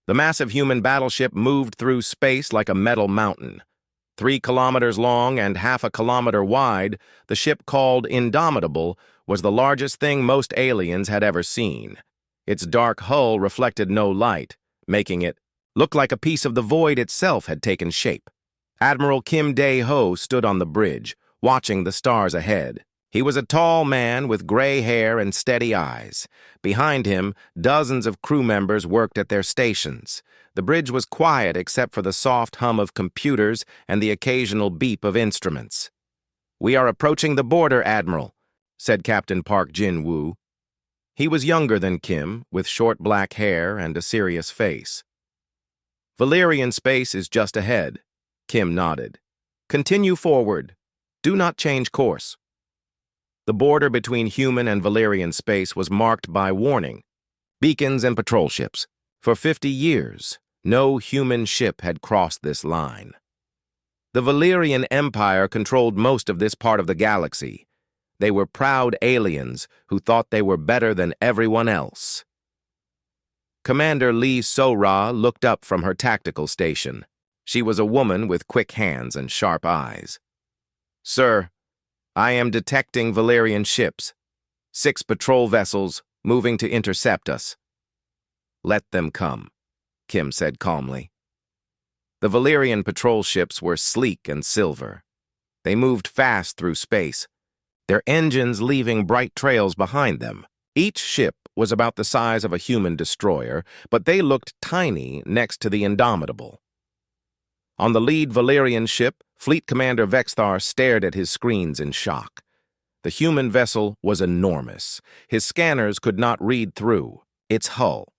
The massive human battleship moved through space like a metal mountain. 3 kilometers long and half a kilometer wide, the ship called Indomitable was the largest thing most aliens had ever seen. Its dark hull reflected no light, making it look like a piece of the void itself had taken shape. Admiral Kim Dae-ho stood on the bridge, watching the stars ahead. He was a tall man with gray hair and steady eyes. Behind him, dozens of crew members worked at their stations. The bridge was quiet except for the soft hum of computers and the occasional beep of instruments. "We are approaching the border, Admiral," said Captain Park Jin-woo. He was younger than Kim, with short black hair and a serious face. "Valerian space is just ahead," Kim nodded. "Continue forward. Do not change course." The border between human and Valerian space was marked by warning, beacons and patrol ships. For 50 years, no human ship had crossed this line. The Valerian Empire controlled most of this part of the galaxy. They were proud aliens who thought they were better than everyone else. Commander Lee So-ra looked up from her tactical station. She was a woman with quick hands and sharp eyes. "Sir, I am detecting Valerian ships. 6 patrol vessels moving to intercept us." "Let them come," Kim said calmly. The Valerian patrol ships were sleek and silver. They moved fast through space, their engines leaving bright trails behind them. Each ship was about the size of a human destroyer, but they looked tiny next to the Indomitable. On the lead Valerian ship, Fleet Commander Vexthar stared at his screens in shock. The human vessel was enormous. His scanners could not read through its hull.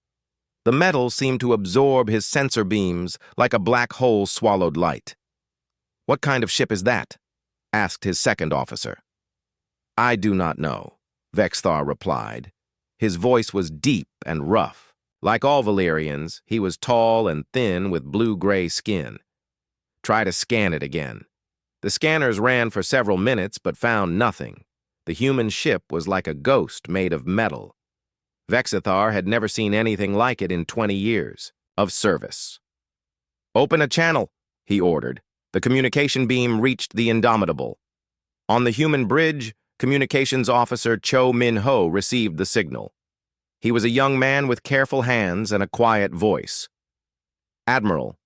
The metal seemed to absorb his sensor beams like a black hole swallowed light. "What kind of ship is that?" asked his second officer. "I do not know," Vexthar replied. His voice was deep and rough. Like all Valerians, he was tall and thin with blue-gray skin. "Try to scan it again." The scanners ran for several minutes but found nothing. The human ship was like a ghost made of metal. Vexthar had never seen anything like it in 20 years of service. "Open a channel," he ordered. The communication beam reached the Indomitable. On the human bridge, Communications Officer Cho Min-ho received the signal. He was a young man with careful hands and a quiet voice. "Admiral,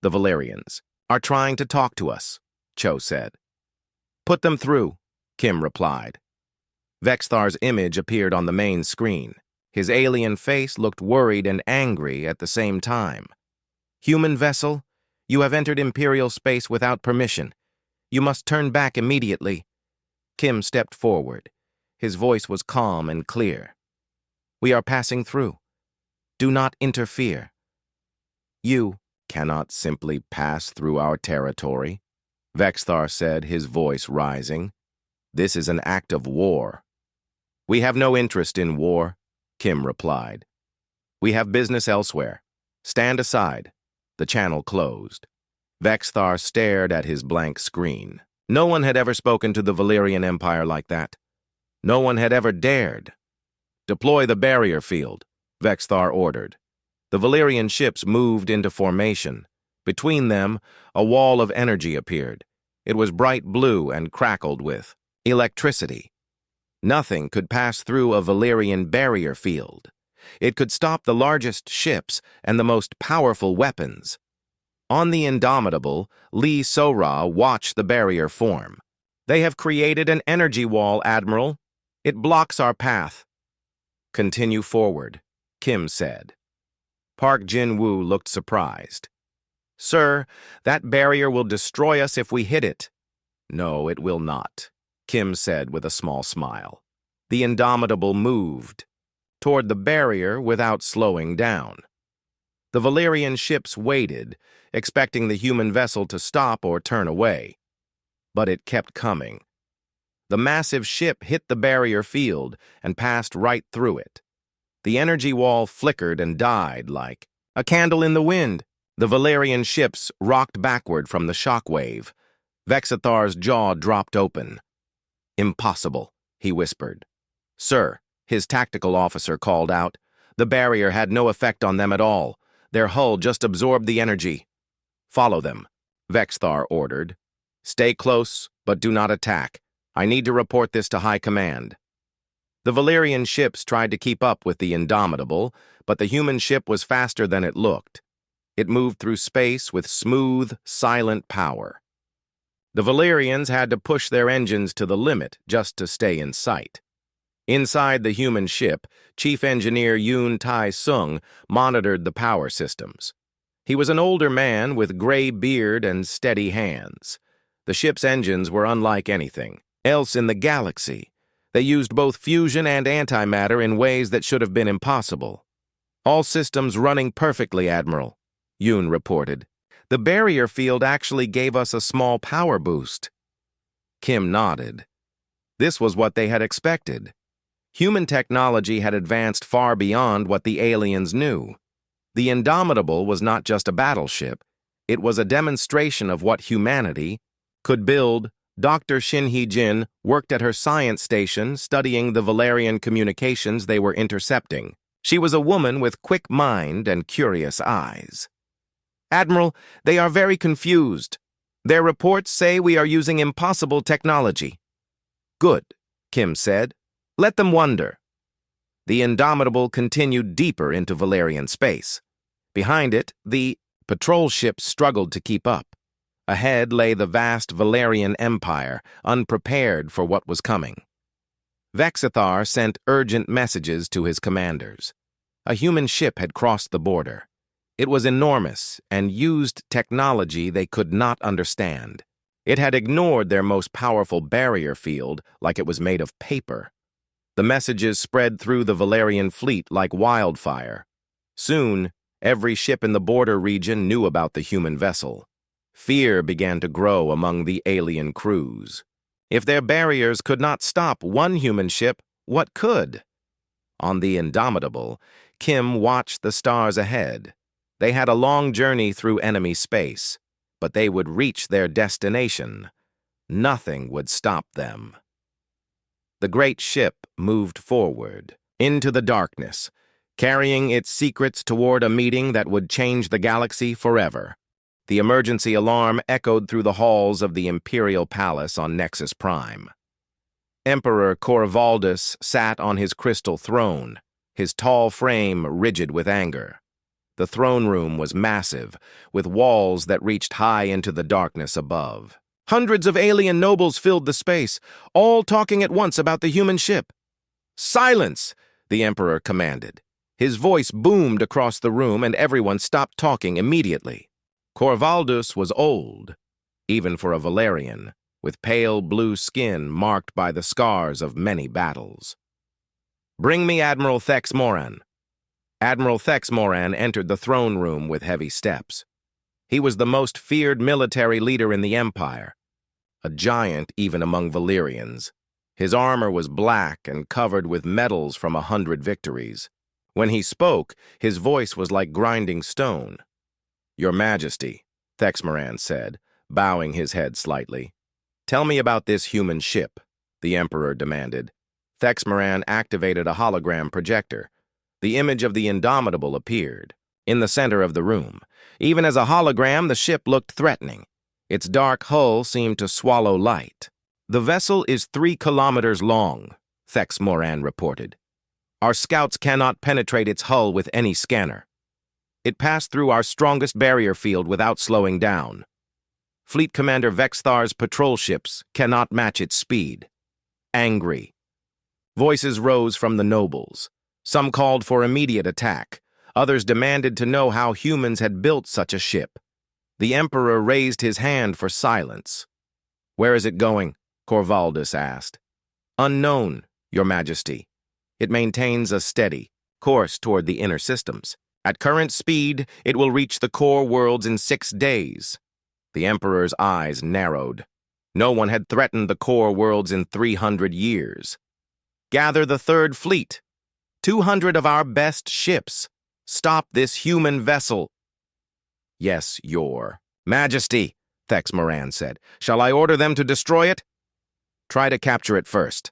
the Valerians are trying to talk to us," Cho said. "Put them through," Kim replied. Vexthar's image appeared on the main screen. His alien face looked worried and angry at the same time. "Human vessel, you have entered Imperial space without permission. You must turn back immediately." Kim stepped forward. His voice was calm and clear. "We are passing through. Do not interfere." "You cannot simply pass through our territory," Vexthar said, his voice rising. "This is an act of war." "We have no interest in war," Kim replied. "We have business elsewhere. Stand aside." The channel closed. Vexthar stared at his blank screen. No one had ever spoken to the Valerian Empire like that. No one had ever dared. "Deploy the barrier field," Vexthar ordered. The Valerian ships moved into formation. Between them, a wall of energy appeared. It was bright blue and crackled with electricity. Nothing could pass through a Valerian barrier field. It could stop the largest ships and the most powerful weapons. On the Indomitable, Lee So-ra watched the barrier form. "They have created an energy wall, Admiral. It blocks our path." "Continue forward," Kim said. Park Jin-woo looked surprised. "Sir, that barrier will destroy us if we hit it." "No, it will not," Kim said with a small smile. The Indomitable moved toward the barrier without slowing down. The Valerian ships waited, expecting the human vessel to stop or turn away. But it kept coming. The massive ship hit the barrier field and passed right through it. The energy wall flickered and died like a candle in the wind. The Valerian ships rocked backward from the shock wave. Vexthar's jaw dropped open. "Impossible," he whispered. "Sir," his tactical officer called out, "the barrier had no effect on them at all. Their hull just absorbed the energy. Follow them, Vexthar ordered. Stay close, but do not attack. I need to report this to High Command. The Valyrian ships tried to keep up with the Indomitable, but the human ship was faster than it looked. It moved through space with smooth, silent power. The Valyrians had to push their engines to the limit just to stay in sight. Inside the human ship, Chief Engineer Yoon Tai-sung monitored the power systems. He was an older man with gray beard and steady hands. The ship's engines were unlike anything else in the galaxy. They used both fusion and antimatter in ways that should have been impossible. All systems running perfectly, Admiral, Yoon reported. The barrier field actually gave us a small power boost. Kim nodded. This was what they had expected. Human technology had advanced far beyond what the aliens knew. The Indomitable was not just a battleship. It was a demonstration of what humanity could build. Dr. Shin Hee-jin worked at her science station studying the Valyrian communications they were intercepting. She was a woman with quick mind and curious eyes. Admiral, they are very confused. Their reports say we are using impossible technology. Good, Kim said. Let them wonder. The Indomitable continued deeper into Valyrian space. Behind it, the patrol ships struggled to keep up. Ahead lay the vast Valyrian Empire, unprepared for what was coming. Vexthar sent urgent messages to his commanders. A human ship had crossed the border. It was enormous and used technology they could not understand. It had ignored their most powerful barrier field like it was made of paper. The messages spread through the Valyrian fleet like wildfire. Soon, every ship in the border region knew about the human vessel. Fear began to grow among the alien crews. If their barriers could not stop one human ship, what could? On the Indomitable, Kim watched the stars ahead. They had a long journey through enemy space, but they would reach their destination. Nothing would stop them. The great ship moved forward, into the darkness, carrying its secrets toward a meeting that would change the galaxy forever. The emergency alarm echoed through the halls of the Imperial Palace on Nexus Prime. Emperor Corvaldus sat on his crystal throne, his tall frame rigid with anger. The throne room was massive, with walls that reached high into the darkness above. Hundreds of alien nobles filled the space, all talking at once about the human ship. "Silence!" the Emperor commanded. His voice boomed across the room and everyone stopped talking immediately. Corvaldus was old, even for a Valyrian, with pale blue skin marked by the scars of many battles. "Bring me Admiral Thex Moran." Admiral Thex Moran entered the throne room with heavy steps. He was the most feared military leader in the Empire, a giant even among Valyrians. His armor was black and covered with medals from 100 victories. When he spoke, his voice was like grinding stone. "Your Majesty," Thex Moran said, bowing his head slightly. "Tell me about this human ship," the Emperor demanded. Thex Moran activated a hologram projector. The image of the Indomitable appeared, in the center of the room. Even as a hologram, the ship looked threatening. Its dark hull seemed to swallow light. "The vessel is 3 kilometers long," Thex Moran reported. "Our scouts cannot penetrate its hull with any scanner. It passed through our strongest barrier field without slowing down. Fleet Commander Vexthar's patrol ships cannot match its speed." Angry. Voices rose from the nobles. Some called for immediate attack. Others demanded to know how humans had built such a ship. The Emperor raised his hand for silence. "Where is it going?" Corvaldus asked. "Unknown, Your Majesty. It maintains a steady course toward the inner systems. At current speed, it will reach the core worlds in 6 days." The Emperor's eyes narrowed. No one had threatened the core worlds in 300 years. "Gather the Third Fleet. 200 of our best ships. Stop this human vessel." "Yes, Your Majesty," Thex Moran said. "Shall I order them to destroy it?" "Try to capture it first.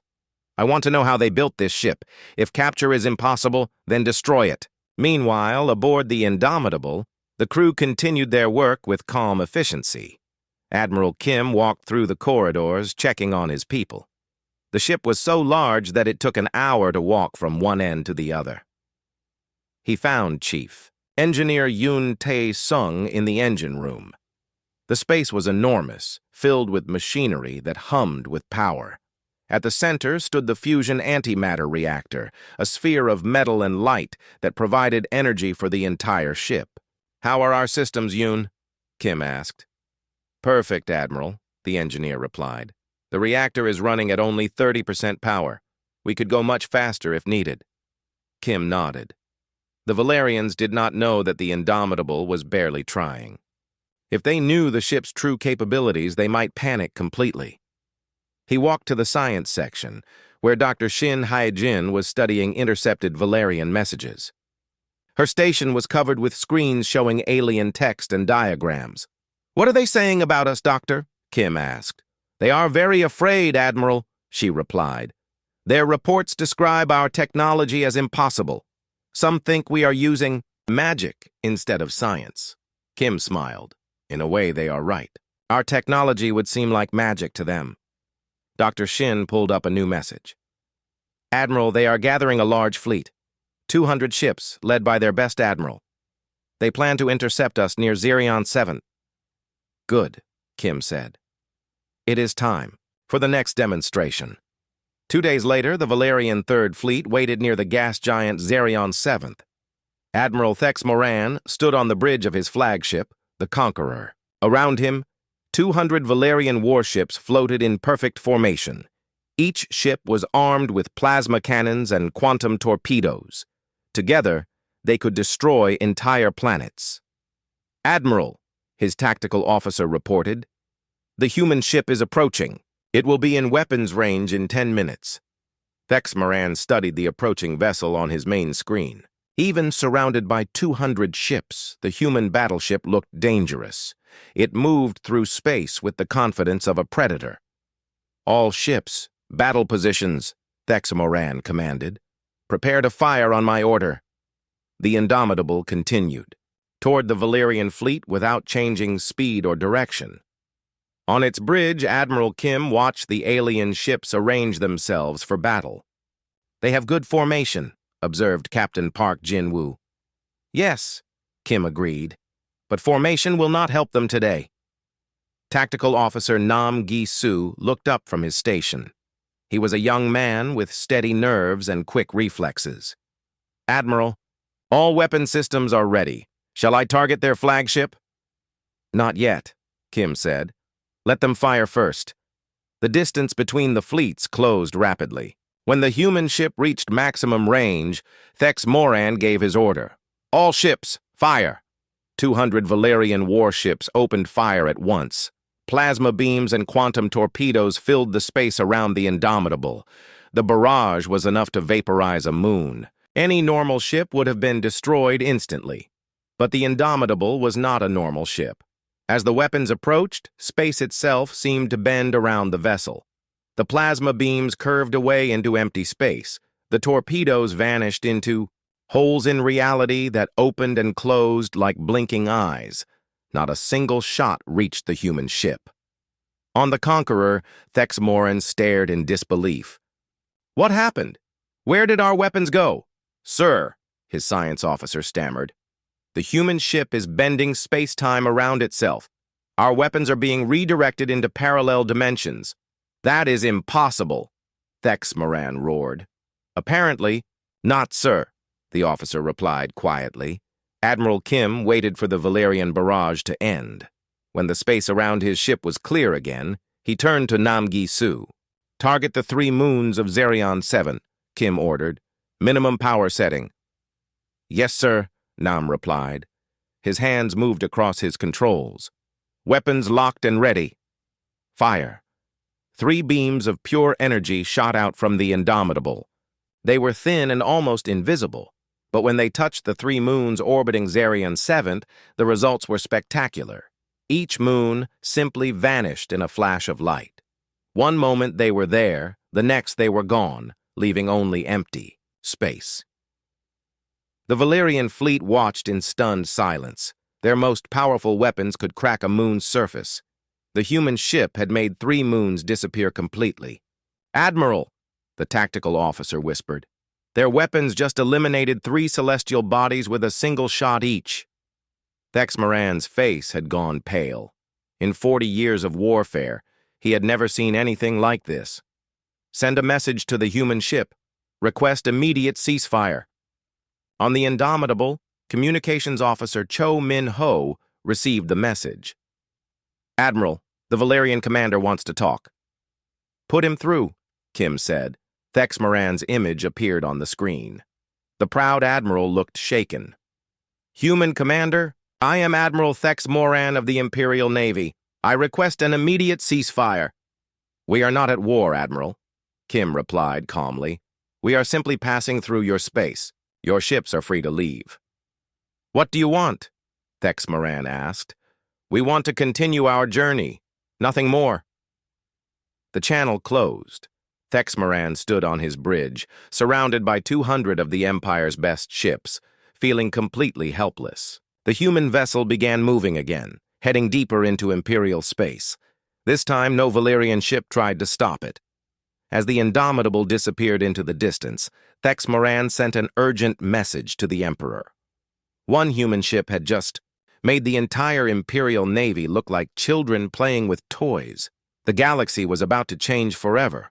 I want to know how they built this ship. If capture is impossible, then destroy it." Meanwhile, aboard the Indomitable, the crew continued their work with calm efficiency. Admiral Kim walked through the corridors, checking on his people. The ship was so large that it took an hour to walk from one end to the other. He found Chief, Engineer Yoon Tae-sung, in the engine room. The space was enormous, filled with machinery that hummed with power. At the center stood the fusion antimatter reactor, a sphere of metal and light that provided energy for the entire ship. "How are our systems, Yoon?" Kim asked. "Perfect, Admiral," the engineer replied. "The reactor is running at only 30% power. We could go much faster if needed." Kim nodded. The Valerians did not know that the Indomitable was barely trying. If they knew the ship's true capabilities, they might panic completely. He walked to the science section, where Dr. Shin Hae-jin was studying intercepted Valerian messages. Her station was covered with screens showing alien text and diagrams. "What are they saying about us, Doctor?" Kim asked. "They are very afraid, Admiral," she replied. "Their reports describe our technology as impossible. Some think we are using magic instead of science." Kim smiled. "In a way, they are right. Our technology would seem like magic to them." Dr. Shin pulled up a new message. "Admiral, they are gathering a large fleet. 200 ships, led by their best admiral. They plan to intercept us near Zerion 7. "Good," Kim said. "It is time for the next demonstration." 2 days later, the Valerian Third Fleet waited near the gas giant Zerion 7. Admiral Thex Moran stood on the bridge of his flagship, the Conqueror. Around him, 200 Valerian warships floated in perfect formation. Each ship was armed with plasma cannons and quantum torpedoes. Together, they could destroy entire planets. "Admiral," his tactical officer reported, "the human ship is approaching. It will be in weapons range in 10 minutes. Thex Moran studied the approaching vessel on his main screen. Even surrounded by 200 ships, the human battleship looked dangerous. It moved through space with the confidence of a predator. "All ships, battle positions," Thex Moran commanded. "Prepare to fire on my order." The Indomitable continued toward the Valerian fleet without changing speed or direction. On its bridge, Admiral Kim watched the alien ships arrange themselves for battle. "They have good formation," observed Captain Park Jin-woo. "Yes," Kim agreed, "but formation will not help them today." Tactical Officer Nam Gi-soo looked up from his station. He was a young man with steady nerves and quick reflexes. "Admiral, all weapon systems are ready. Shall I target their flagship?" "Not yet," Kim said. "Let them fire first." The distance between the fleets closed rapidly. When the human ship reached maximum range, Thex Moran gave his order. "All ships, fire!" 200 Valerian warships opened fire at once. Plasma beams and quantum torpedoes filled the space around the Indomitable. The barrage was enough to vaporize a moon. Any normal ship would have been destroyed instantly. But the Indomitable was not a normal ship. As the weapons approached, space itself seemed to bend around the vessel. The plasma beams curved away into empty space. The torpedoes vanished into holes in reality that opened and closed like blinking eyes. Not a single shot reached the human ship. On the Conqueror, Thex Moran stared in disbelief. "What happened? Where did our weapons go?" "Sir," his science officer stammered, "the human ship is bending space-time around itself. Our weapons are being redirected into parallel dimensions." "That is impossible," Thex Moran roared. "Apparently, not, sir," the officer replied quietly. Admiral Kim waited for the Valerian barrage to end. When the space around his ship was clear again, he turned to Nam Gi-soo. "Target the 3 moons of Zerion 7, Kim ordered. "Minimum power setting." "Yes, sir," Nam replied. His hands moved across his controls. "Weapons locked and ready. Fire." 3 beams of pure energy shot out from the Indomitable. They were thin and almost invisible, but when they touched the 3 moons orbiting Zerion 7, the results were spectacular. Each moon simply vanished in a flash of light. One moment they were there, the next they were gone, leaving only empty space. The Valerian fleet watched in stunned silence. Their most powerful weapons could crack a moon's surface. The human ship had made 3 moons disappear completely. "Admiral," the tactical officer whispered. "Their weapons just eliminated 3 celestial bodies with a single shot each." Thex Moran's face had gone pale. In 40 years of warfare, he had never seen anything like this. "Send a message to the human ship. Request immediate ceasefire." On the Indomitable, Communications Officer Cho Min-ho received the message. "Admiral, the Valerian commander wants to talk." "Put him through," Kim said. Thex Moran's image appeared on the screen. The proud admiral looked shaken. "Human commander, I am Admiral Thex Moran of the Imperial Navy. I request an immediate ceasefire." "We are not at war, Admiral," Kim replied calmly. "We are simply passing through your space. Your ships are free to leave." "What do you want?" Thex Moran asked. "We want to continue our journey. Nothing more." The channel closed. Thex Moran stood on his bridge, surrounded by 200 of the Empire's best ships, feeling completely helpless. The human vessel began moving again, heading deeper into Imperial space. This time, no Valerian ship tried to stop it. As the Indomitable disappeared into the distance, Thex Moran sent an urgent message to the Emperor. One human ship had just made the entire Imperial Navy look like children playing with toys. The galaxy was about to change forever.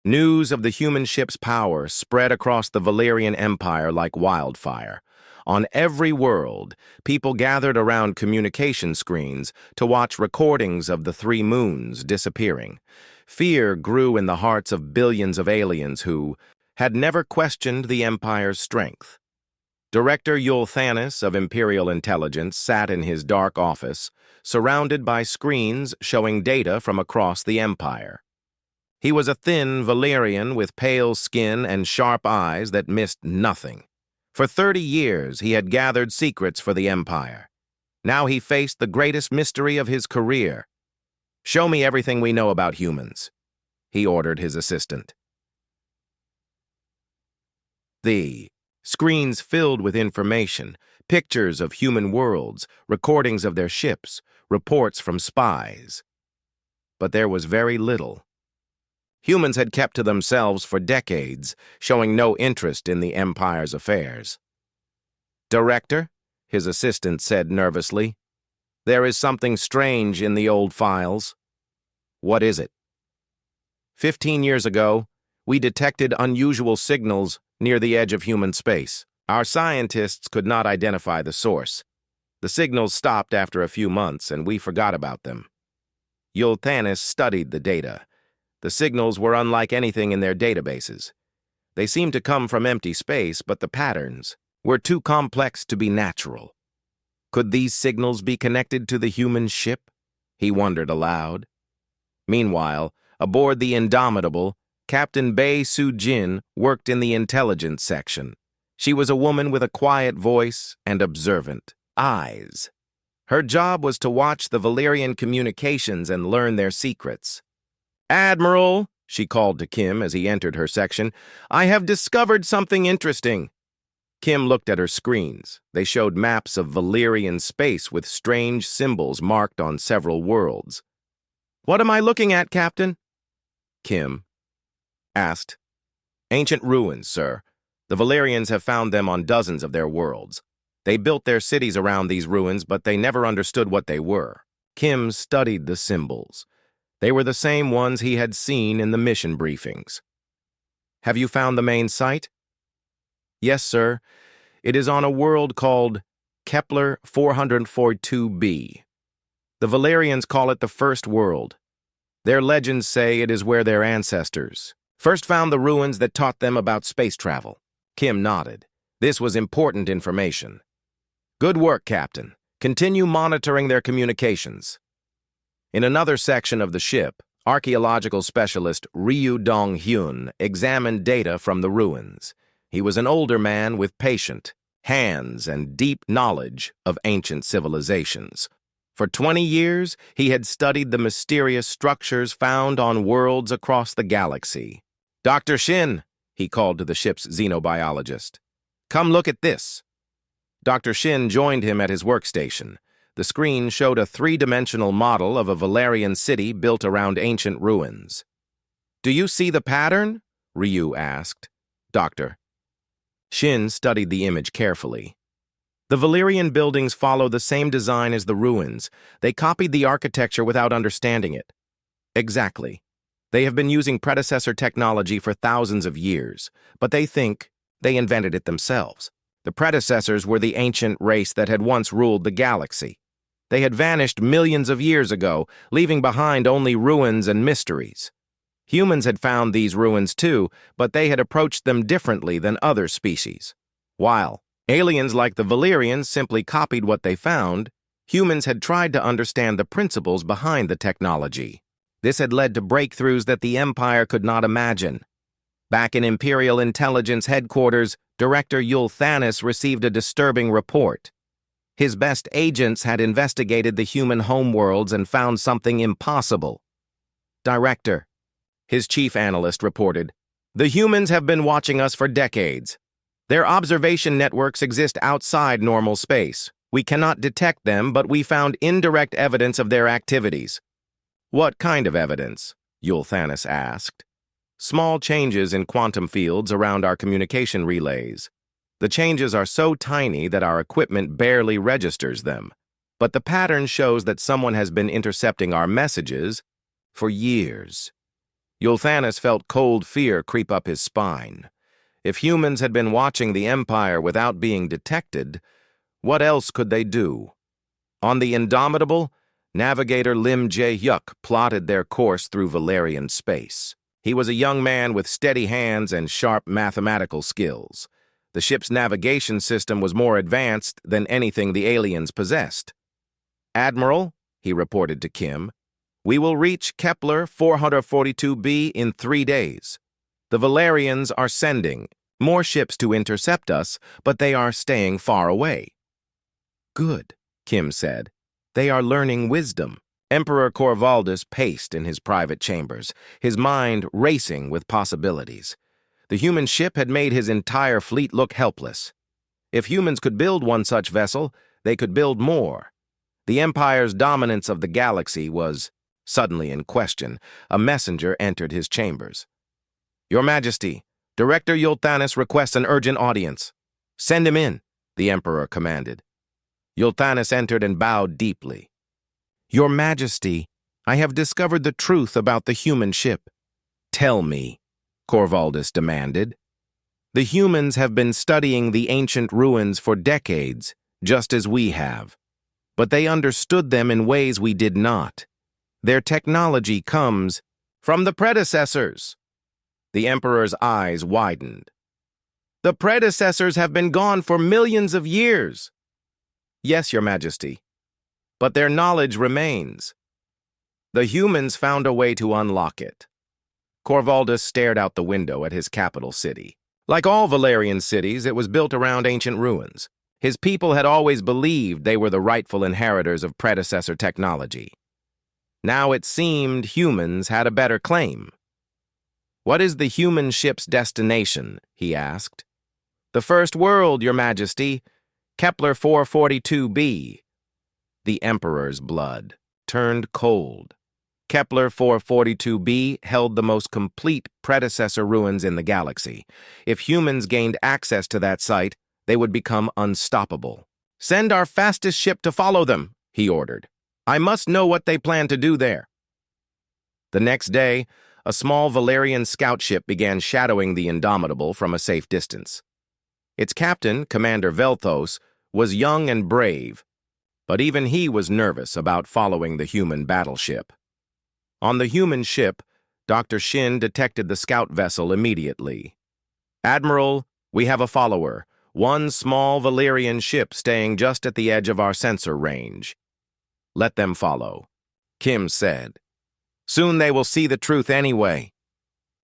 News of the human ship's power spread across the Valerian Empire like wildfire. On every world, people gathered around communication screens to watch recordings of the 3 moons disappearing. Fear grew in the hearts of billions of aliens who had never questioned the Empire's strength. Director Yul Thanis of Imperial Intelligence sat in his dark office, surrounded by screens showing data from across the Empire. He was a thin Valerian with pale skin and sharp eyes that missed nothing. For 30 years, he had gathered secrets for the Empire. Now he faced the greatest mystery of his career. "Show me everything we know about humans," he ordered his assistant. The screens filled with information, pictures of human worlds, recordings of their ships, reports from spies. But there was very little. Humans had kept to themselves for decades, showing no interest in the Empire's affairs. "Director," his assistant said nervously, "there is something strange in the old files." "What is it?" 15 years ago, we detected unusual signals near the edge of human space. Our scientists could not identify the source. The signals stopped after a few months, and we forgot about them. Yul Thanis studied the data. The signals were unlike anything in their databases. They seemed to come from empty space, but the patterns were too complex to be natural. Could these signals be connected to the human ship? He wondered aloud. Meanwhile, aboard the Indomitable, Captain Bae Soo-jin worked in the intelligence section. She was a woman with a quiet voice and observant eyes. Her job was to watch the Valerian communications and learn their secrets. "Admiral," she called to Kim as he entered her section, "I have discovered something interesting." Kim looked at her screens. They showed maps of Valerian space with strange symbols marked on several worlds. "What am I looking at, Captain?" Kim asked. "Ancient ruins, sir. The Valerians have found them on dozens of their worlds. They built their cities around these ruins, but they never understood what they were." Kim studied the symbols. They were the same ones he had seen in the mission briefings. "Have you found the main site?" "Yes, sir. It is on a world called Kepler 442b. The Valerians call it the First World. Their legends say it is where their ancestors first found the ruins that taught them about space travel." Kim nodded. This was important information. "Good work, Captain. Continue monitoring their communications." In another section of the ship, archaeological specialist Ryu Dong-hyun examined data from the ruins. He was an older man with patient hands and deep knowledge of ancient civilizations. For 20 years, he had studied the mysterious structures found on worlds across the galaxy. "Dr. Shin," he called to the ship's xenobiologist. Come look at this. Dr. Shin joined him at his workstation. The screen showed a three-dimensional model of a Valerian city built around ancient ruins. Do you see the pattern? Ryu asked. Doctor. Shin studied the image carefully. The Valerian buildings follow the same design as the ruins. They copied the architecture without understanding it. Exactly. They have been using predecessor technology for thousands of years, but they think they invented it themselves. The predecessors were the ancient race that had once ruled the galaxy. They had vanished millions of years ago, leaving behind only ruins and mysteries. Humans had found these ruins too, but they had approached them differently than other species. While aliens like the Valerians simply copied what they found, humans had tried to understand the principles behind the technology. This had led to breakthroughs that the Empire could not imagine. Back in Imperial Intelligence Headquarters, Director Yulthanis received a disturbing report. His best agents had investigated the human homeworlds and found something impossible. Director, his chief analyst reported, the humans have been watching us for decades. Their observation networks exist outside normal space. We cannot detect them, but we found indirect evidence of their activities. What kind of evidence? Yulthanis asked. Small changes in quantum fields around our communication relays. The changes are so tiny that our equipment barely registers them. But the pattern shows that someone has been intercepting our messages for years. Yulthanis felt cold fear creep up his spine. If humans had been watching the Empire without being detected, what else could they do? On the Indomitable, Navigator Lim Jae-hyuk plotted their course through Valerian space. He was a young man with steady hands and sharp mathematical skills. The ship's navigation system was more advanced than anything the aliens possessed. Admiral, he reported to Kim, we will reach Kepler 442b in 3 days. The Valerians are sending more ships to intercept us, but they are staying far away. Good, Kim said. They are learning wisdom. Emperor Corvaldus paced in his private chambers, his mind racing with possibilities. The human ship had made his entire fleet look helpless. If humans could build one such vessel, they could build more. The Empire's dominance of the galaxy was suddenly in question. A messenger entered his chambers. Your Majesty, Director Yulthanis requests an urgent audience. Send him in, the Emperor commanded. Yulthanis entered and bowed deeply. Your Majesty, I have discovered the truth about the human ship. Tell me, Corvaldus demanded. The humans have been studying the ancient ruins for decades, just as we have. But they understood them in ways we did not. Their technology comes from the predecessors. The Emperor's eyes widened. The predecessors have been gone for millions of years. Yes, Your Majesty. But their knowledge remains. The humans found a way to unlock it. Corvaldus stared out the window at his capital city. Like all Valerian cities, it was built around ancient ruins. His people had always believed they were the rightful inheritors of predecessor technology. Now it seemed humans had a better claim. What is the human ship's destination? He asked. The first world, Your Majesty. Kepler 442b. The Emperor's blood turned cold. Kepler 442b held the most complete predecessor ruins in the galaxy. If humans gained access to that site, they would become unstoppable. Send our fastest ship to follow them, he ordered. I must know what they plan to do there. The next day, a small Valerian scout ship began shadowing the Indomitable from a safe distance. Its captain, Commander Velthos, was young and brave, but even he was nervous about following the human battleship. On the human ship, Dr. Shin detected the scout vessel immediately. Admiral, we have a follower, one small Valerian ship staying just at the edge of our sensor range. Let them follow, Kim said. Soon they will see the truth anyway.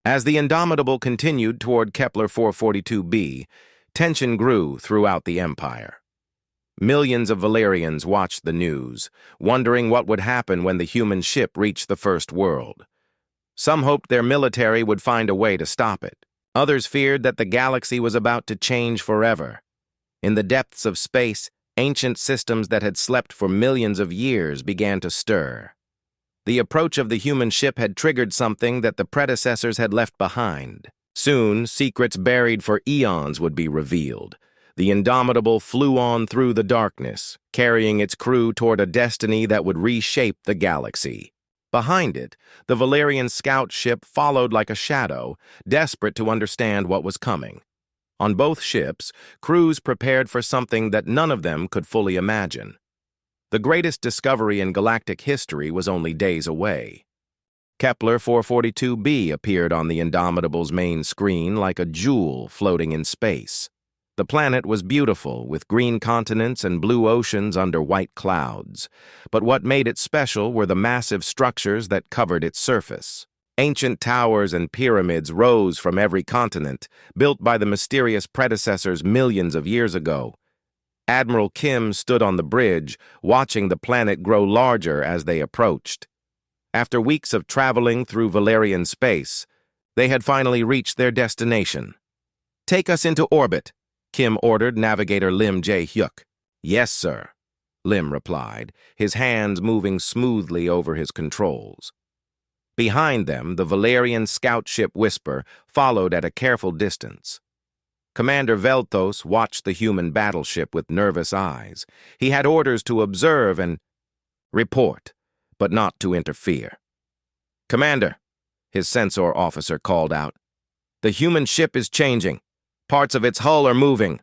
As the Indomitable continued toward Kepler 442b, tension grew throughout the Empire. Millions of Valerians watched the news, wondering what would happen when the human ship reached the first world. Some hoped their military would find a way to stop it. Others feared that the galaxy was about to change forever. In the depths of space, ancient systems that had slept for millions of years began to stir. The approach of the human ship had triggered something that the predecessors had left behind. Soon, secrets buried for eons would be revealed. The Indomitable flew on through the darkness, carrying its crew toward a destiny that would reshape the galaxy. Behind it, the Valerian scout ship followed like a shadow, desperate to understand what was coming. On both ships, crews prepared for something that none of them could fully imagine. The greatest discovery in galactic history was only days away. Kepler 442b appeared on the Indomitable's main screen like a jewel floating in space. The planet was beautiful, with green continents and blue oceans under white clouds. But what made it special were the massive structures that covered its surface. Ancient towers and pyramids rose from every continent, built by the mysterious predecessors millions of years ago. Admiral Kim stood on the bridge, watching the planet grow larger as they approached. After weeks of traveling through Valerian space, they had finally reached their destination. "Take us into orbit," Kim ordered Navigator Lim Jae-hyuk. "Yes, sir," Lim replied, his hands moving smoothly over his controls. Behind them, the Valerian scout ship Whisper followed at a careful distance. Commander Veltos watched the human battleship with nervous eyes. He had orders to observe and report, but not to interfere. "Commander," his sensor officer called out, "the human ship is changing. Parts of its hull are moving."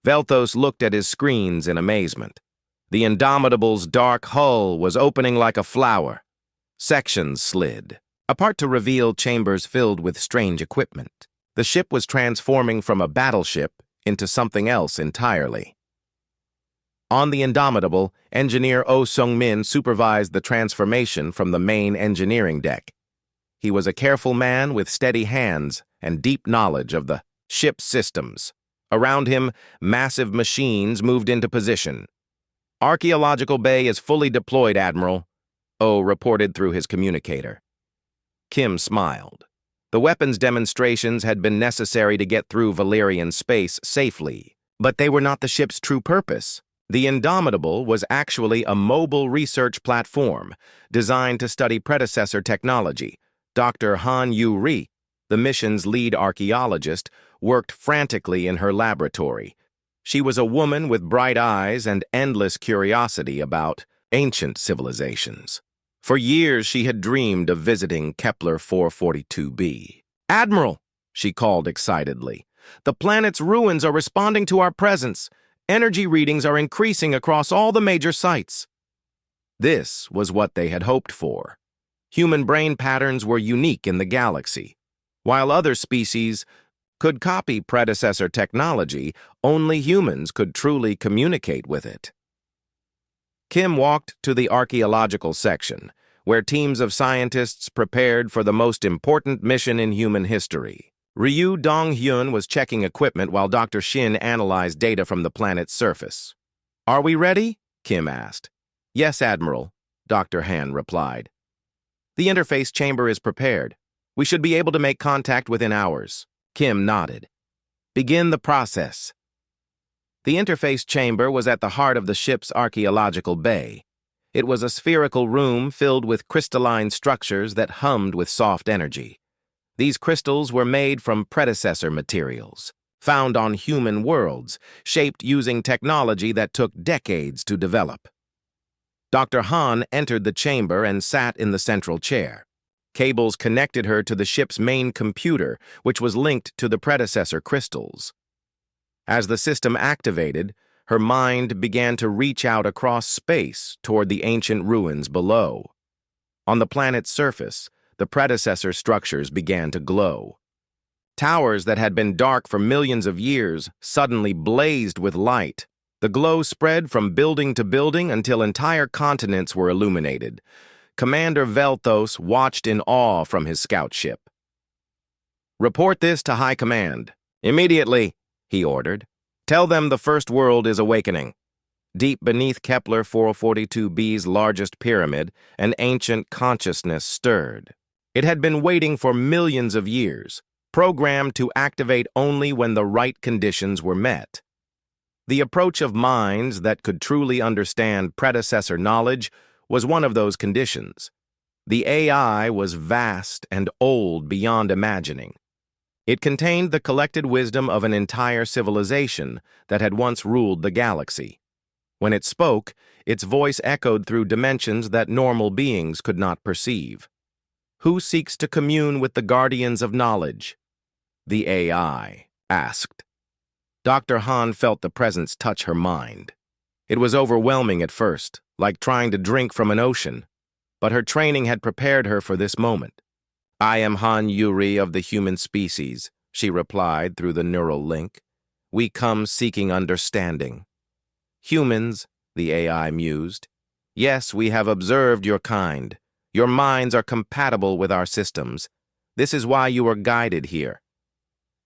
Veltos looked at his screens in amazement. The Indomitable's dark hull was opening like a flower. Sections slid, apart to reveal chambers filled with strange equipment. The ship was transforming from a battleship into something else entirely. On the Indomitable, engineer Oh Sung-min supervised the transformation from the main engineering deck. He was a careful man with steady hands and deep knowledge of the ship's systems. Around him, massive machines moved into position. "Archaeological Bay is fully deployed, Admiral," Oh reported through his communicator. Kim smiled. The weapons demonstrations had been necessary to get through Valerian space safely, but they were not the ship's true purpose. The Indomitable was actually a mobile research platform designed to study predecessor technology. Dr. Han Yu-ri, the mission's lead archaeologist, worked frantically in her laboratory. She was a woman with bright eyes and endless curiosity about ancient civilizations. For years, she had dreamed of visiting Kepler 442b. "Admiral," she called excitedly, "the planet's ruins are responding to our presence. Energy readings are increasing across all the major sites." This was what they had hoped for. Human brain patterns were unique in the galaxy. While other species could copy predecessor technology, only humans could truly communicate with it. Kim walked to the archaeological section, where teams of scientists prepared for the most important mission in human history. Ryu Dong-hyun was checking equipment while Dr. Shin analyzed data from the planet's surface. "Are we ready?" Kim asked. "Yes, Admiral," Dr. Han replied. "The interface chamber is prepared. We should be able to make contact within hours." Kim nodded. "Begin the process." The interface chamber was at the heart of the ship's archaeological bay. It was a spherical room filled with crystalline structures that hummed with soft energy. These crystals were made from predecessor materials, found on human worlds, shaped using technology that took decades to develop. Dr. Han entered the chamber and sat in the central chair. Cables connected her to the ship's main computer, which was linked to the predecessor crystals. As the system activated, her mind began to reach out across space toward the ancient ruins below. On the planet's surface, the predecessor structures began to glow. Towers that had been dark for millions of years suddenly blazed with light. The glow spread from building to building until entire continents were illuminated. Commander Veltos watched in awe from his scout ship. "Report this to High Command. Immediately," he ordered. "Tell them the First World is awakening." Deep beneath Kepler 442b's largest pyramid, an ancient consciousness stirred. It had been waiting for millions of years. programmed to activate only when the right conditions were met. The approach of minds that could truly understand predecessor knowledge was one of those conditions. The AI was vast and old beyond imagining. It contained the collected wisdom of an entire civilization that had once ruled the galaxy. When it spoke, its voice echoed through dimensions that normal beings could not perceive. Who seeks to commune with the guardians of knowledge? The AI asked. Dr. Han felt the presence touch her mind. It was overwhelming at first, like trying to drink from an ocean, but her training had prepared her for this moment. "I am Han Yuri of the human species," she replied through the neural link. "We come seeking understanding." "Humans," the AI mused. "Yes, we have observed your kind. Your minds are compatible with our systems. This is why you are guided here."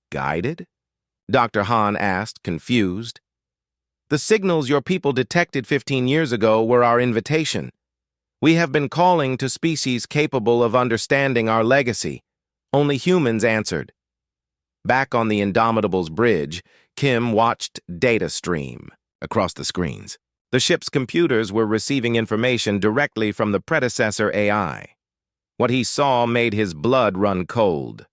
"Guided?" Dr. Han asked, confused. "The signals your people detected 15 years ago were our invitation. We have been calling to species capable of understanding our legacy. Only humans answered." Back on the Indomitable's bridge, Kim watched data stream across the screens. The ship's computers were receiving information directly from the predecessor AI. What he saw made his blood run cold.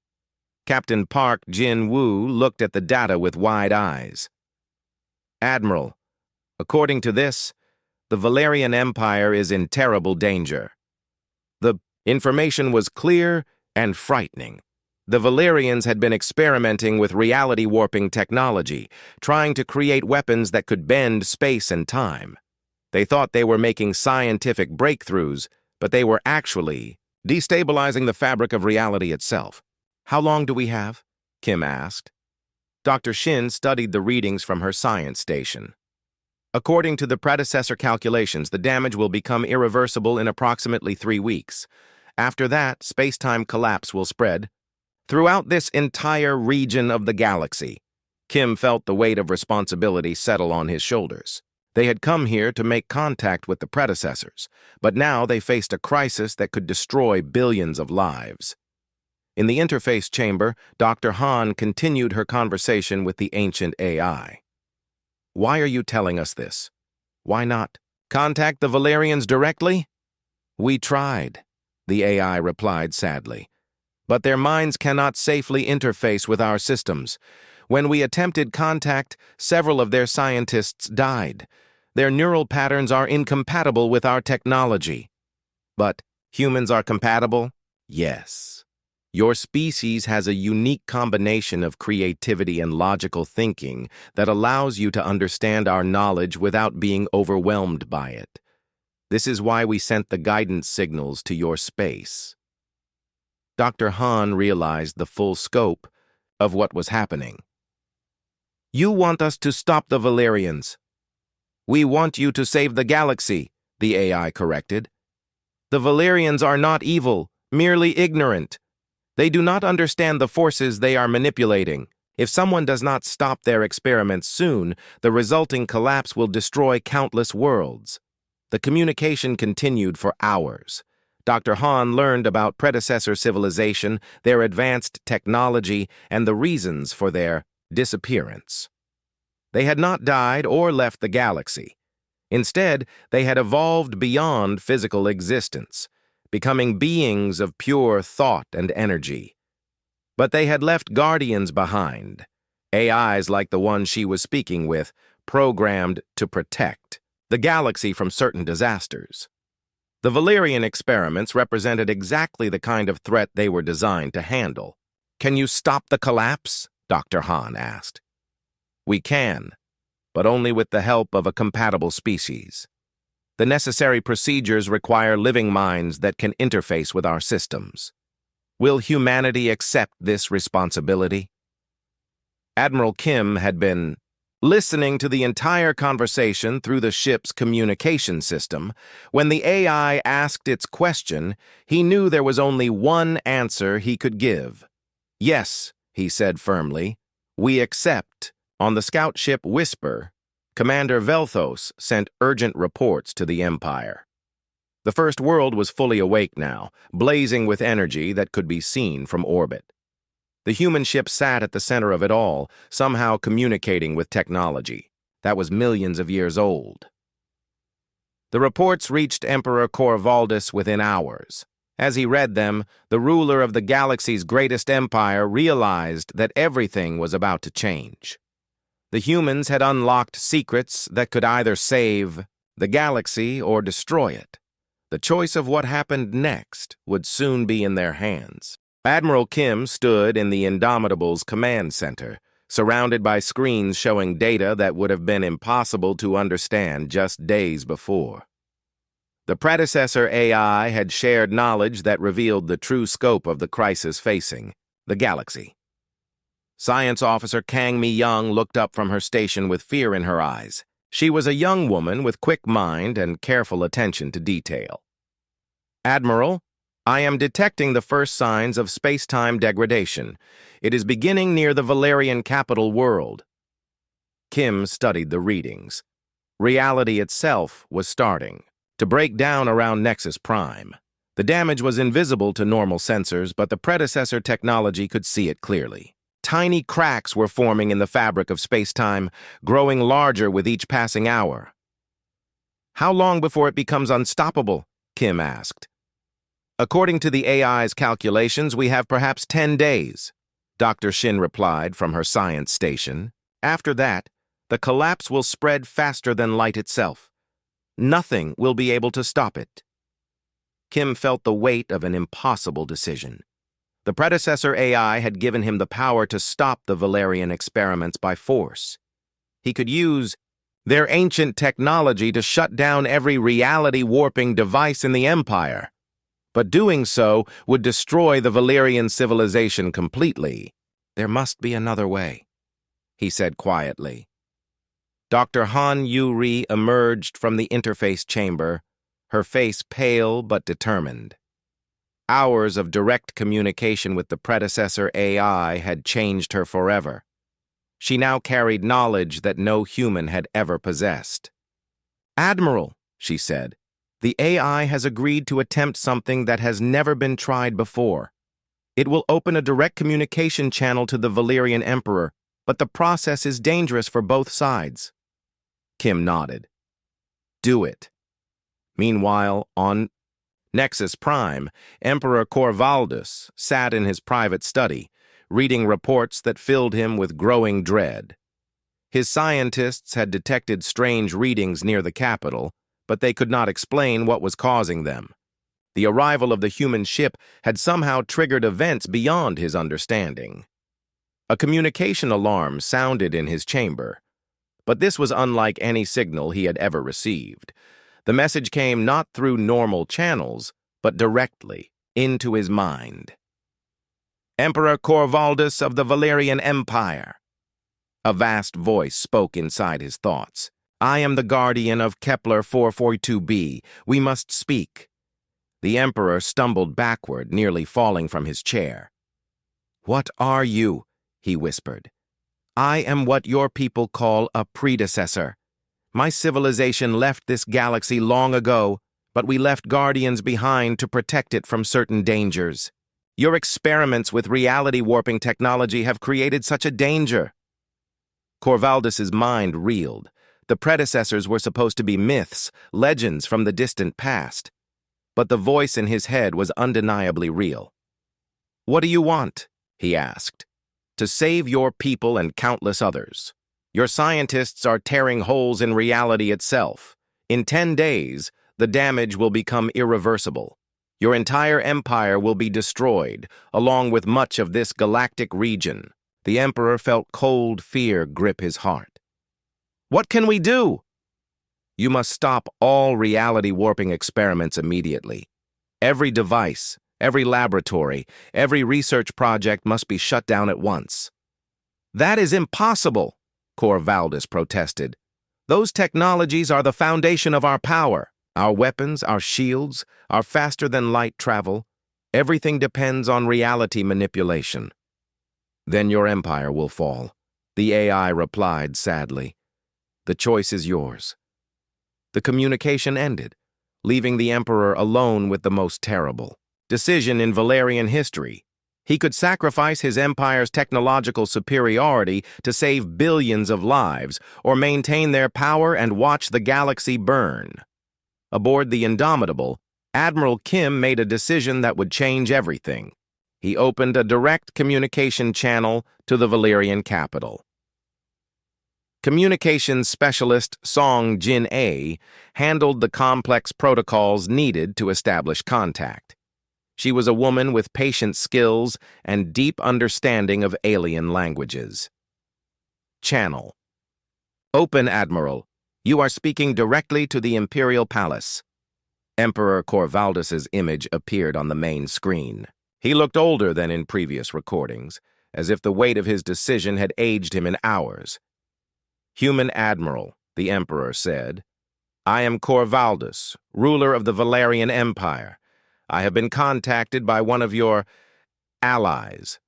Captain Park Jin-woo looked at the data with wide eyes. "Admiral, according to this, the Valerian Empire is in terrible danger." The information was clear and frightening. The Valerians had been experimenting with reality-warping technology, trying to create weapons that could bend space and time. They thought they were making scientific breakthroughs, but they were actually destabilizing the fabric of reality itself. "How long do we have?" Kim asked. Dr. Shin studied the readings from her science station. "According to the predecessor calculations, the damage will become irreversible in approximately 3 weeks. After that, space-time collapse will spread throughout this entire region of the galaxy." Kim felt the weight of responsibility settle on his shoulders. They had come here to make contact with the predecessors, but now they faced a crisis that could destroy billions of lives. In the interface chamber, Dr. Han continued her conversation with the ancient AI. "Why are you telling us this? Why not contact the Valerians directly?" "We tried," the AI replied sadly. "But their minds cannot safely interface with our systems. When we attempted contact, several of their scientists died. Their neural patterns are incompatible with our technology." "But humans are compatible?" "Yes. Your species has a unique combination of creativity and logical thinking that allows you to understand our knowledge without being overwhelmed by it. This is why we sent the guidance signals to your space." Dr. Han realized the full scope of what was happening. "You want us to stop the Valerians." "We want you to save the galaxy," the AI corrected. "The Valerians are not evil, merely ignorant. They do not understand the forces they are manipulating. If someone does not stop their experiments soon, the resulting collapse will destroy countless worlds." The communication continued for hours. Dr. Han learned about predecessor civilization, their advanced technology, and the reasons for their disappearance. They had not died or left the galaxy. Instead, they had evolved beyond physical existence, becoming beings of pure thought and energy. But they had left guardians behind, AIs like the one she was speaking with, programmed to protect the galaxy from certain disasters. The Valerian experiments represented exactly the kind of threat they were designed to handle. "Can you stop the collapse?" Dr. Han asked. "We can, but only with the help of a compatible species. The necessary procedures require living minds that can interface with our systems. Will humanity accept this responsibility?" Admiral Kim had been listening to the entire conversation through the ship's communication system. When the AI asked its question, he knew there was only one answer he could give. "Yes," he said firmly, "we accept." On the scout ship Whisper, Commander Velthos sent urgent reports to the Empire. The First World was fully awake now, blazing with energy that could be seen from orbit. The human ship sat at the center of it all, somehow communicating with technology that was millions of years old. The reports reached Emperor Corvaldus within hours. As he read them, the ruler of the galaxy's greatest empire realized that everything was about to change. The humans had unlocked secrets that could either save the galaxy or destroy it. The choice of what happened next would soon be in their hands. Admiral Kim stood in the Indomitable's command center, surrounded by screens showing data that would have been impossible to understand just days before. The predecessor AI had shared knowledge that revealed the true scope of the crisis facing the galaxy. Science Officer Kang Mi-young looked up from her station with fear in her eyes. She was a young woman with quick mind and careful attention to detail. "Admiral, I am detecting the first signs of space-time degradation. It is beginning near the Valerian capital world." Kim studied the readings. Reality itself was starting to break down around Nexus Prime. The damage was invisible to normal sensors, but the predecessor technology could see it clearly. Tiny cracks were forming in the fabric of space-time, growing larger with each passing hour. "How long before it becomes unstoppable?" Kim asked. "According to the AI's calculations, we have perhaps 10 days, Dr. Shin replied from her science station. "After that, the collapse will spread faster than light itself. Nothing will be able to stop it." Kim felt the weight of an impossible decision. The predecessor AI had given him the power to stop the Valerian experiments by force. He could use their ancient technology to shut down every reality-warping device in the Empire. But doing so would destroy the Valerian civilization completely. "There must be another way," he said quietly. Dr. Han Yu-ri emerged from the interface chamber, her face pale but determined. Hours of direct communication with the predecessor AI had changed her forever. She now carried knowledge that no human had ever possessed. "Admiral," she said, "the AI has agreed to attempt something that has never been tried before. It will open a direct communication channel to the Valerian Emperor, but the process is dangerous for both sides." Kim nodded. "Do it." Meanwhile, on Nexus Prime, Emperor Corvaldus sat in his private study, reading reports that filled him with growing dread. His scientists had detected strange readings near the capital, but they could not explain what was causing them. The arrival of the human ship had somehow triggered events beyond his understanding. A communication alarm sounded in his chamber, but this was unlike any signal he had ever received. The message came not through normal channels, but directly into his mind. "Emperor Corvaldus of the Valerian Empire." A vast voice spoke inside his thoughts. "I am the guardian of Kepler 442b. We must speak." The Emperor stumbled backward, nearly falling from his chair. "What are you?" he whispered. "I am what your people call a predecessor. My civilization left this galaxy long ago, but we left guardians behind to protect it from certain dangers. Your experiments with reality-warping technology have created such a danger." Corvaldus's mind reeled. The predecessors were supposed to be myths, legends from the distant past. But the voice in his head was undeniably real. "What do you want?" he asked. "To save your people and countless others. Your scientists are tearing holes in reality itself. In 10 days, the damage will become irreversible. Your entire empire will be destroyed, along with much of this galactic region." The Emperor felt cold fear grip his heart. "What can we do?" "You must stop all reality-warping experiments immediately. Every device, every laboratory, every research project must be shut down at once." "That is impossible," Corvaldus protested. "Those technologies are the foundation of our power. Our weapons, our shields, our faster-than-light travel. Everything depends on reality manipulation." "Then your empire will fall," the AI replied sadly. "The choice is yours." The communication ended, leaving the Emperor alone with the most terrible decision in Valerian history. He could sacrifice his empire's technological superiority to save billions of lives, or maintain their power and watch the galaxy burn. Aboard the Indomitable, Admiral Kim made a decision that would change everything. He opened a direct communication channel to the Valyrian capital. Communications specialist Song Jin-A handled the complex protocols needed to establish contact. She was a woman with patient skills and deep understanding of alien languages. Channel. Open, Admiral. You are speaking directly to the Imperial Palace. Emperor Corvaldus's image appeared on the main screen. He looked older than in previous recordings, as if the weight of his decision had aged him in hours. Human Admiral, the Emperor said, I am Corvaldus, ruler of the Valerian Empire. I have been contacted by one of your allies.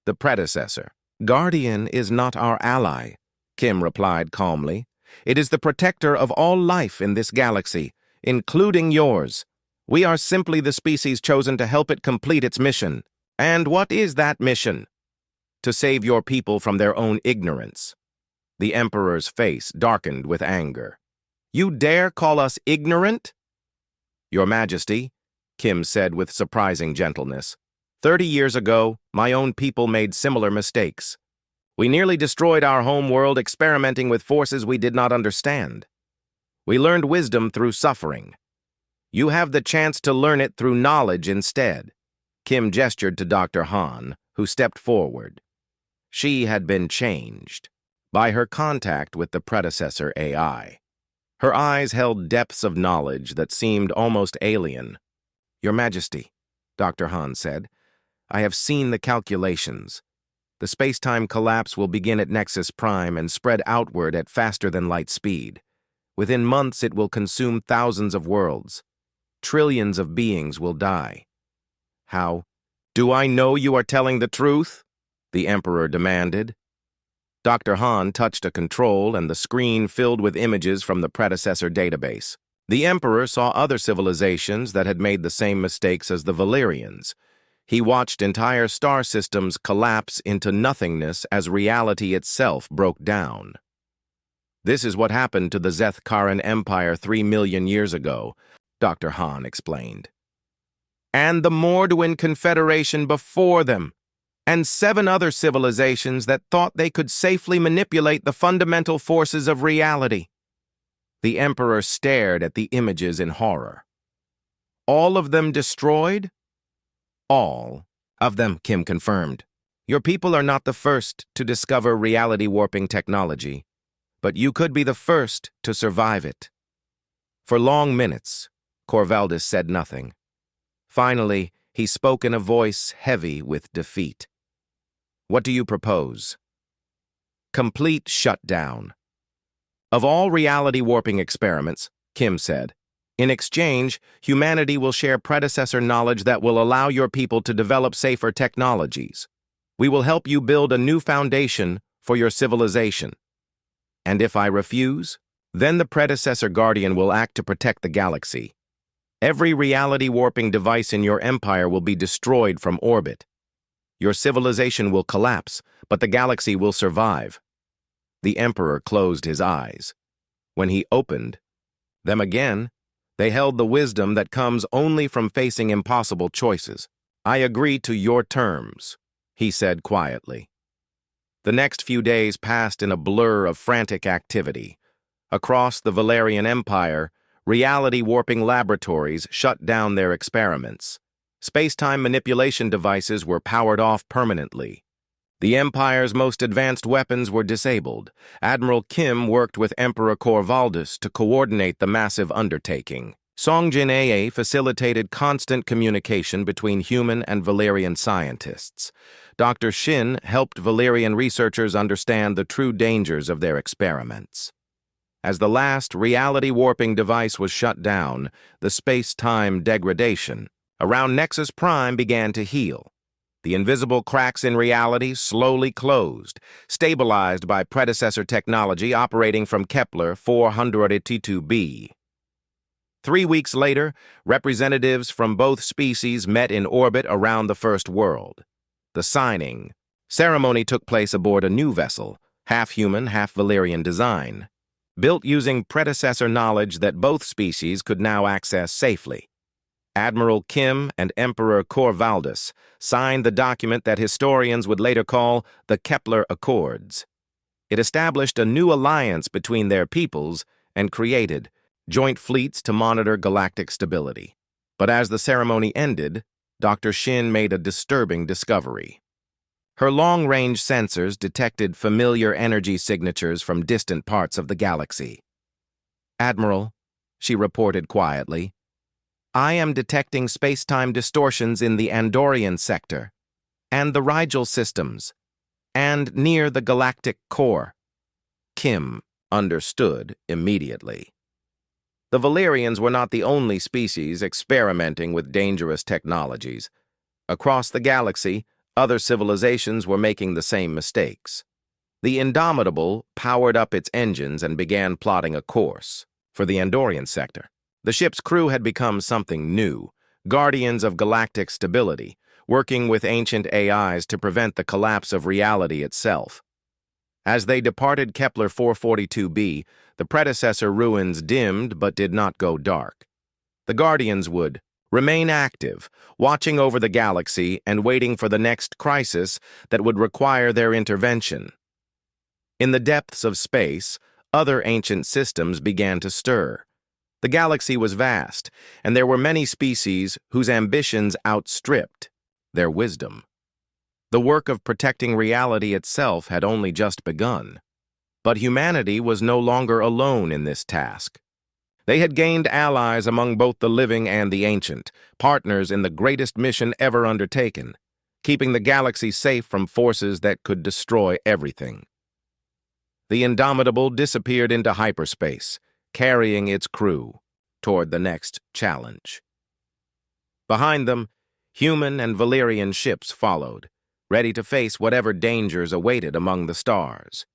The predecessor. Guardian is not our ally, Kim replied calmly. It is the protector of all life in this galaxy, including yours. We are simply the species chosen to help it complete its mission. And what is that mission? To save your people from their own ignorance. The Emperor's face darkened with anger. You dare call us ignorant? Your Majesty, Kim said with surprising gentleness, 30 years ago, my own people made similar mistakes. We nearly destroyed our home world experimenting with forces we did not understand. We learned wisdom through suffering. You have the chance to learn it through knowledge instead. Kim gestured to Dr. Han, who stepped forward. She had been changed by her contact with the predecessor AI. Her eyes held depths of knowledge that seemed almost alien. Your Majesty, Dr. Han said, I have seen the calculations. The space-time collapse will begin at Nexus Prime and spread outward at faster than light speed. Within months, it will consume thousands of worlds. Trillions of beings will die. How? Do I know you are telling the truth? The Emperor demanded. Dr. Han touched a control and the screen filled with images from the predecessor database. The Emperor saw other civilizations that had made the same mistakes as the Valyrians. He watched entire star systems collapse into nothingness as reality itself broke down. This is what happened to the Zeth-Karan Empire 3 million years ago, Dr. Han explained. And the Morduan Confederation before them, and 7 other civilizations that thought they could safely manipulate the fundamental forces of reality. The Emperor stared at the images in horror. All of them destroyed? All of them, Kim confirmed. Your people are not the first to discover reality-warping technology, but you could be the first to survive it. For long minutes, Corvaldus said nothing. Finally, he spoke in a voice heavy with defeat. What do you propose? Complete shutdown. Of all reality-warping experiments, Kim said, in exchange, humanity will share predecessor knowledge that will allow your people to develop safer technologies. We will help you build a new foundation for your civilization. And if I refuse, then the predecessor guardian will act to protect the galaxy. Every reality-warping device in your empire will be destroyed from orbit. Your civilization will collapse, but the galaxy will survive. The Emperor closed his eyes. When he opened them again, they held the wisdom that comes only from facing impossible choices. I agree to your terms, he said quietly. The next few days passed in a blur of frantic activity. Across the Valerian Empire, reality-warping laboratories shut down their experiments. Space-time manipulation devices were powered off permanently. The Empire's most advanced weapons were disabled. Admiral Kim worked with Emperor Corvaldus to coordinate the massive undertaking. Song Jin-A facilitated constant communication between human and Valyrian scientists. Dr. Shin helped Valyrian researchers understand the true dangers of their experiments. As the last reality-warping device was shut down, the space-time degradation around Nexus Prime began to heal. The invisible cracks in reality slowly closed, stabilized by predecessor technology operating from Kepler 482b. 3 weeks later, representatives from both species met in orbit around the first world. The signing ceremony took place aboard a new vessel, half human, half Valyrian design, built using predecessor knowledge that both species could now access safely. Admiral Kim and Emperor Corvallis signed the document that historians would later call the Kepler Accords. It established a new alliance between their peoples and created joint fleets to monitor galactic stability. But as the ceremony ended, Dr. Shin made a disturbing discovery. Her long-range sensors detected familiar energy signatures from distant parts of the galaxy. "Admiral," she reported quietly, "I am detecting space-time distortions in the Andorian sector, and the Rigel systems, and near the galactic core." Kim understood immediately. The Valyrians were not the only species experimenting with dangerous technologies. Across the galaxy, other civilizations were making the same mistakes. The Indomitable powered up its engines and began plotting a course for the Andorian sector. The ship's crew had become something new, guardians of galactic stability, working with ancient AIs to prevent the collapse of reality itself. As they departed Kepler 442b, the predecessor ruins dimmed but did not go dark. The Guardians would remain active, watching over the galaxy and waiting for the next crisis that would require their intervention. In the depths of space, other ancient systems began to stir. The galaxy was vast, and there were many species whose ambitions outstripped their wisdom. The work of protecting reality itself had only just begun. But humanity was no longer alone in this task. They had gained allies among both the living and the ancient, partners in the greatest mission ever undertaken, keeping the galaxy safe from forces that could destroy everything. The Indomitable disappeared into hyperspace, carrying its crew toward the next challenge. Behind them, human and Valyrian ships followed, ready to face whatever dangers awaited among the stars.